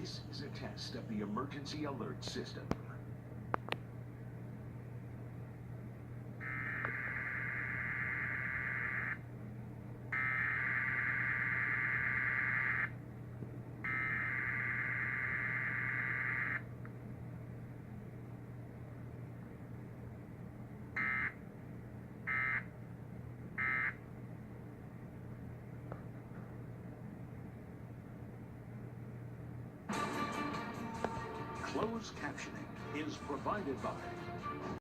This is a test of the emergency alert system. Closed captioning is provided by